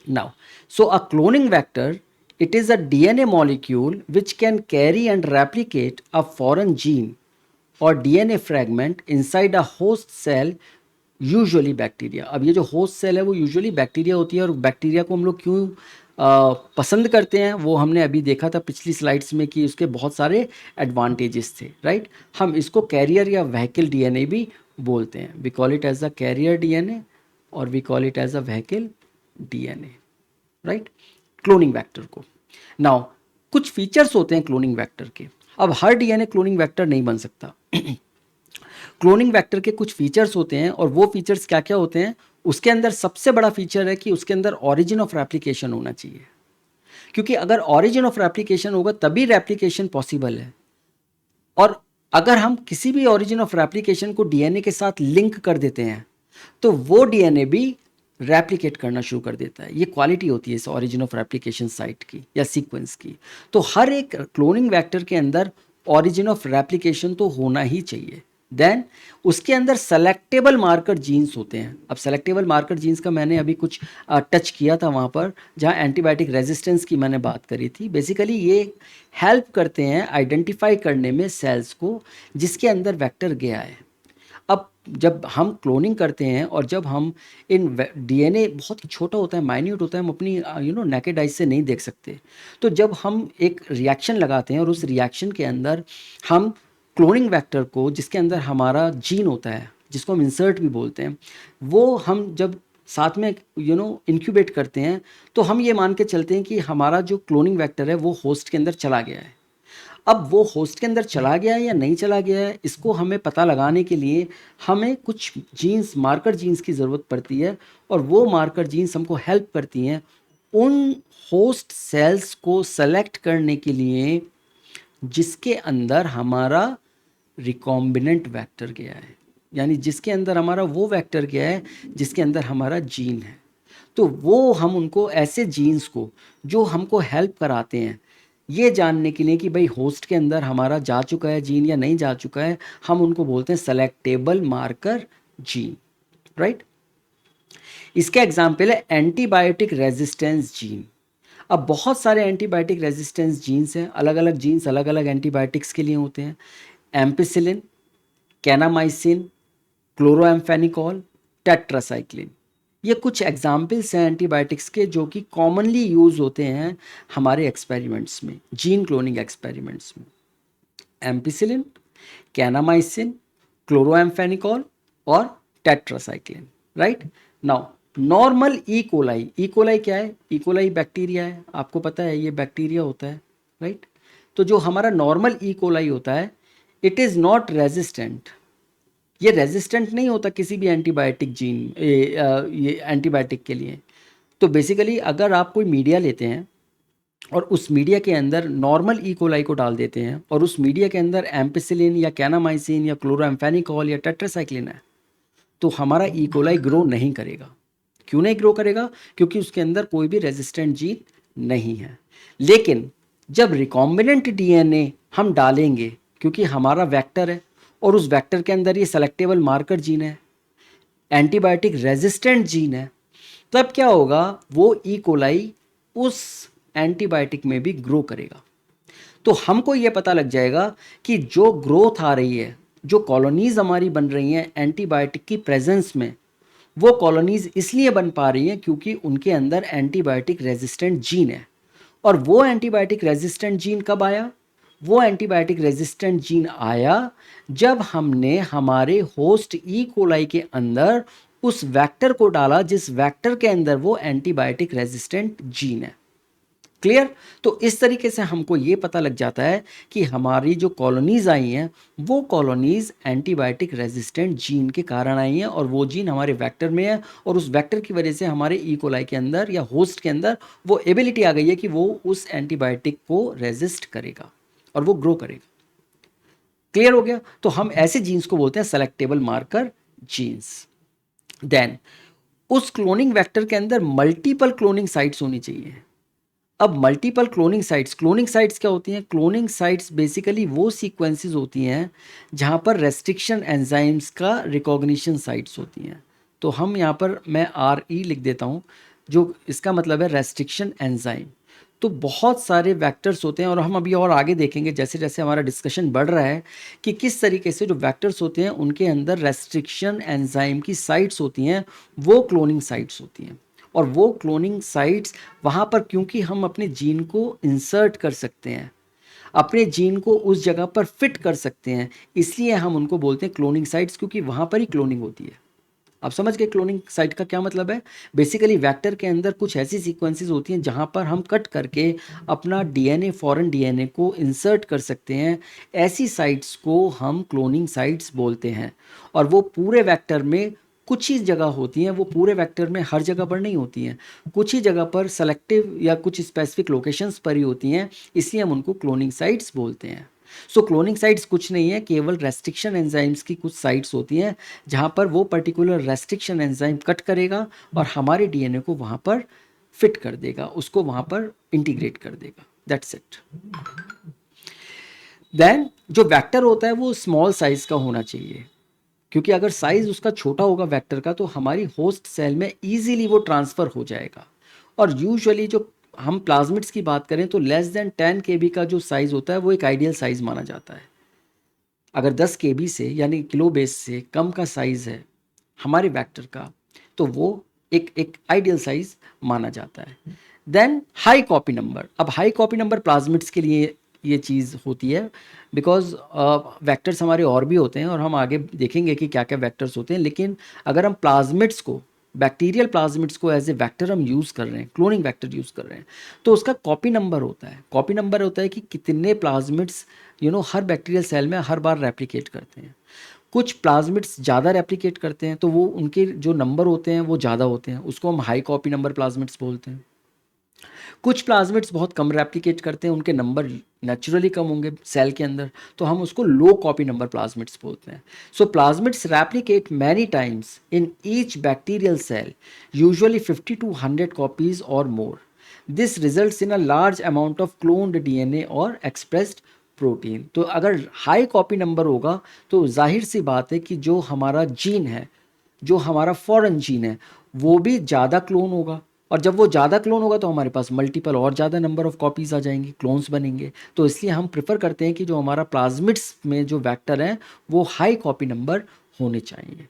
Now, so a cloning vector, it is a DNA molecule which can carry and replicate a foreign gene or DNA fragment inside a host cell, usually bacteria. अब ये जो host cell है वो usually bacteria होती है, और bacteria को हम लोग क्यों पसंद करते हैं वो हमने अभी देखा था पिछली स्लाइड्स में कि उसके बहुत सारे एडवांटेजेस थे, राइट. हम इसको कैरियर या व्हीकल डीएनए भी बोलते हैं. We call it as a carrier DNA और we call it as a vehicle DNA, right, cloning vector को. नाउ कुछ फीचर्स होते हैं क्लोनिंग वेक्टर के. अब हर डीएनए क्लोनिंग वेक्टर नहीं बन सकता. क्लोनिंग वेक्टर के कुछ फीचर्स होते हैं, और वो फीचर्स क्या क्या होते हैं. उसके अंदर सबसे बड़ा फीचर है कि उसके अंदर ऑरिजिन ऑफ रेप्लिकेशन होना चाहिए, क्योंकि अगर ऑरिजिन ऑफ रेप्लिकेशन होगा तभी रेप्लिकेशन पॉसिबल है. और अगर हम किसी भी ऑरिजिन ऑफ रेप्लिकेशन को डीएनए के साथ लिंक कर देते हैं तो वो डीएनए भी रेप्लिकेट करना शुरू कर देता है. ये क्वालिटी होती है इस ऑरिजिन ऑफ रेप्लिकेशन साइट की या सीक्वेंस की. तो हर एक क्लोनिंग वेक्टर के अंदर ऑरिजिन ऑफ रेप्लिकेशन तो होना ही चाहिए. देन उसके अंदर सेलेक्टेबल मार्कर जीन्स होते हैं. अब सेलेक्टेबल मार्कर जीन्स का मैंने अभी कुछ टच किया था वहाँ पर, जहाँ एंटीबायोटिक रेजिस्टेंस की मैंने बात करी थी. बेसिकली ये हेल्प करते हैं आइडेंटिफाई करने में सेल्स को जिसके अंदर वेक्टर गया है. अब जब हम क्लोनिंग करते हैं और जब हम इन डीएनए बहुत ही छोटा होता है, माइन्यूट होता है, हम अपनी नेकेड आइज से नहीं देख सकते. तो जब हम एक रिएक्शन लगाते हैं और उस रिएक्शन के अंदर हम क्लोनिंग वेक्टर को, जिसके अंदर हमारा जीन होता है जिसको हम इंसर्ट भी बोलते हैं, वो हम जब साथ में इंक्यूबेट करते हैं तो हम ये मान के चलते हैं कि हमारा जो क्लोनिंग वेक्टर है वो होस्ट के अंदर चला गया है. अब वो होस्ट के अंदर चला गया है या नहीं चला गया है, इसको हमें पता लगाने के लिए हमें कुछ जीन्स, मार्कर जीन्स की ज़रूरत पड़ती है. और वो मार्कर जीन्स हमको हेल्प करती हैं उन होस्ट सेल्स को सेलेक्ट करने के लिए जिसके अंदर हमारा रिकॉम्बिनेंट वेक्टर गया है, यानी जिसके अंदर हमारा वो वेक्टर गया है जिसके अंदर हमारा जीन है. तो वो हम उनको ऐसे जीन्स को जो हमको हेल्प कराते हैं ये जानने के लिए कि भाई होस्ट के अंदर हमारा जा चुका है जीन या नहीं जा चुका है, हम उनको बोलते हैं सेलेक्टेबल मार्कर जीन, राइट. इसका एग्जाम्पल है एंटीबायोटिक रेजिस्टेंस जीन. अब बहुत सारे एंटीबायोटिक रेजिस्टेंस जीन्स हैं, अलग अलग जीन्स अलग अलग एंटीबायोटिक्स के लिए होते हैं. एम्पिसिलिन, कैनामाइसिन, क्लोरोएम्फेनिकॉल, टेट्रासाइक्लिन, ये कुछ एग्जाम्पल्स हैं एंटीबायोटिक्स के जो कि कॉमनली यूज़ होते हैं हमारे एक्सपेरिमेंट्स में, जीन क्लोनिंग एक्सपेरिमेंट्स में. एम्पिसिलिन, कैनामाइसिन, क्लोरोएम्फेनिकॉल और tetracycline, right. Now normal E coli, E coli क्या है? ई कोलाई बैक्टीरिया है, आपको पता है ये बैक्टीरिया होता है, राइट. तो जो हमारा नॉर्मल ई कोलाई होता है इट इज़ नॉट रेजिस्टेंट. ये रेजिस्टेंट नहीं होता किसी भी एंटीबायोटिक जीन, ये एंटीबायोटिक के लिए. तो बेसिकली अगर आप कोई मीडिया लेते हैं और उस मीडिया के अंदर नॉर्मल ई कोलाई को डाल देते हैं और उस मीडिया के अंदर एम्पिसिलिन या कैनामाइसिन या क्लोरोएम्फेनिकॉल या टेट्रासाइक्लिन है, तो हमारा ई कोलाई ग्रो नहीं करेगा. क्यों नहीं ग्रो करेगा? क्योंकि उसके अंदर कोई भी रेजिस्टेंट जीन नहीं है. लेकिन जब रिकॉम्बिनेंट डीएनए हम डालेंगे, क्योंकि हमारा वेक्टर है और उस वेक्टर के अंदर ये सेलेक्टेबल मार्कर जीन है, एंटीबायोटिक रेजिस्टेंट जीन है, तब क्या होगा, वो ई कोलाई उस एंटीबायोटिक में भी ग्रो करेगा. तो हमको ये पता लग जाएगा कि जो ग्रोथ आ रही है, जो कॉलोनीज हमारी बन रही हैं एंटीबायोटिक की प्रेजेंस में, वो कॉलोनीज इसलिए बन पा रही हैं क्योंकि उनके अंदर एंटीबायोटिक रेजिस्टेंट जीन है. और वो एंटीबायोटिक रेजिस्टेंट जीन कब आया? वो एंटीबायोटिक रेजिस्टेंट जीन आया जब हमने हमारे होस्ट ई कोलाई के अंदर उस वेक्टर को डाला जिस वेक्टर के अंदर वो एंटीबायोटिक रेजिस्टेंट जीन है. क्लियर? तो इस तरीके से हमको ये पता लग जाता है कि हमारी जो कॉलोनीज आई हैं वो कॉलोनीज एंटीबायोटिक रेजिस्टेंट जीन के कारण आई हैं, और वो जीन हमारे वेक्टर में है, और उस वेक्टर की वजह से हमारे ई कोलाई के अंदर या होस्ट के अंदर वो एबिलिटी आ गई है कि वो उस एंटीबायोटिक को रेजिस्ट करेगा और वो ग्रो करेगा. क्लियर हो गया? तो हम ऐसे जीन्स को बोलते हैं सेलेक्टेबल मार्कर जीन्स. देन उस क्लोनिंग वेक्टर के अंदर मल्टीपल क्लोनिंग साइट्स होनी चाहिए. अब मल्टीपल क्लोनिंग साइट्स क्या होती हैं? क्लोनिंग साइट्स बेसिकली वो सीक्वेंसेस होती हैं जहाँ पर रेस्ट्रिक्शन एंजाइम्स का रिकॉग्निशन साइट्स होती हैं. तो हम यहाँ पर मैं RE लिख देता हूँ. जो इसका मतलब है रेस्ट्रिक्शन एंजाइम। तो बहुत सारे वेक्टर्स होते हैं और हम अभी और आगे देखेंगे जैसे जैसे हमारा डिस्कशन बढ़ रहा है कि किस तरीके से जो वेक्टर्स होते हैं उनके अंदर रेस्ट्रिक्शन एंजाइम की साइट्स होती हैं, वो क्लोनिंग साइट्स होती हैं। और वो क्लोनिंग साइट्स वहाँ पर क्योंकि हम अपने जीन को इंसर्ट कर सकते हैं, अपने जीन को उस जगह पर फिट कर सकते हैं, इसलिए हम उनको बोलते हैं क्लोनिंग साइट्स, क्योंकि वहाँ पर ही क्लोनिंग होती है। आप समझ गए क्लोनिंग साइट का क्या मतलब है? बेसिकली वेक्टर के अंदर कुछ ऐसी सीक्वेंसेस होती हैं जहाँ पर हम कट करके अपना डीएनए, फॉरेन डीएनए को इंसर्ट कर सकते हैं। ऐसी साइट्स को हम क्लोनिंग साइट्स बोलते हैं। और वो पूरे वेक्टर में कुछ ही जगह होती हैं, वो पूरे वेक्टर में हर जगह पर नहीं होती हैं, कुछ ही जगह पर सेलेक्टिव या कुछ स्पेसिफिक लोकेशंस पर ही होती हैं, इसलिए हम उनको क्लोनिंग साइट्स बोलते हैं। सो क्लोनिंग साइट्स कुछ नहीं है, केवल रेस्ट्रिक्शन एंजाइम्स की कुछ साइट्स होती हैं जहाँ पर वो पर्टिकुलर रेस्ट्रिक्शन एंजाइम कट करेगा और हमारे डीएनए को वहाँ पर फिट कर देगा, उसको वहाँ पर इंटीग्रेट कर देगा। That's it. देन जो वेक्टर होता है वो स्मॉल साइज का होना चाहिए, क्योंकि अगर साइज उसका छोटा होगा वेक्टर का तो हमारी होस्ट सेल में इजीली वो ट्रांसफ़र हो जाएगा। और यूजुअली जो हम प्लाज्मिड्स की बात करें तो लेस देन 10 केबी का जो साइज़ होता है वो एक आइडियल साइज़ माना जाता है। अगर 10 केबी से यानी किलो बेस से कम का साइज़ है हमारे वेक्टर का तो वो एक आइडियल साइज़ माना जाता है। Then high copy number. अब हाई कॉपी नंबर प्लाज्मिड्स के लिए ये चीज़ होती है, बिकॉज वेक्टर्स हमारे और भी होते हैं और हम आगे देखेंगे कि क्या क्या वेक्टर्स होते हैं, लेकिन अगर हम प्लाज्मिड्स को, बैक्टीरियल प्लाज्मिड्स को एज ए वेक्टर हम यूज़ कर रहे हैं, क्लोनिंग वेक्टर यूज़ कर रहे हैं, तो उसका कॉपी नंबर होता है। कॉपी नंबर होता है कि कितने प्लाज्मिड्स हर बैक्टीरियल सेल में हर बार रेप्लिकेट करते हैं। कुछ प्लाज्मिड्स ज़्यादा रेप्लिकेट करते हैं तो वो उनके जो नंबर होते हैं वो ज़्यादा होते हैं, उसको हम हाई कॉपी नंबर प्लाज्मिड्स बोलते हैं। कुछ प्लाज्मिड्स बहुत कम रेप्लिकेट करते हैं, उनके नंबर नेचुरली कम होंगे सेल के अंदर, तो हम उसको लो कॉपी नंबर प्लाज्मिड्स बोलते हैं। So plasmids replicate many times in each bacterial cell, usually 50 to 100 copies और more. This results in a large amount of cloned DNA और एक्सप्रेस्ड प्रोटीन। तो अगर हाई कॉपी नंबर होगा तो जाहिर सी बात है कि जो हमारा जीन है, जो हमारा फॉरेन जीन है, वो भी ज़्यादा क्लोन होगा। और जब वो ज़्यादा क्लोन होगा तो हमारे पास मल्टीपल और ज़्यादा नंबर ऑफ कॉपीज़ आ जाएंगी, क्लोन्स बनेंगे। तो इसलिए हम प्रेफर करते हैं कि जो हमारा प्लाज्मिड्स में जो वेक्टर हैं वो हाई कॉपी नंबर होने चाहिए।